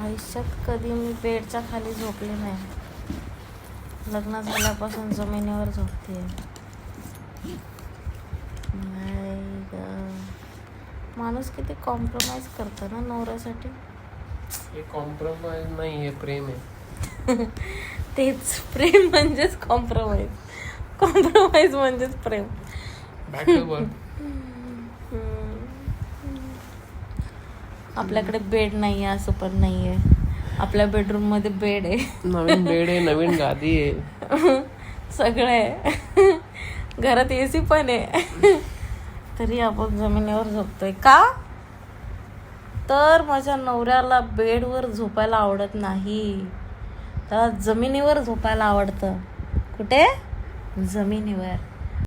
आयुष्यात कधी मी बेडच्या खाली झोपले नाही. लग्न झाल्यापासून जमिनीवर झोपते. नाही ग, माणूस किती कॉम्प्रोमाइज करतो ना नवऱ्यासाठी. हे कॉम्प्रोमाइज नाही, हे प्रेम आहे. तेच, प्रेम म्हणजेच कॉम्प्रोमाइज, कॉम्प्रोमाइज म्हणजेच प्रेम. आपल्याकडे बेड नाही आहे असं पण नाही आहे. आपल्या बेडरूम मध्ये बेड आहे, नवीन बेड आहे, नवीन गादी आहे, सगळं आहे. घरात AC पण आहे. तरी आपण जमिनीवर झोपतोय का? तर माझ्या नवऱ्याला बेडवर झोपायला आवडत नाही, त्याला जमिनीवर झोपायला आवडतं. कुठे? जमिनीवर.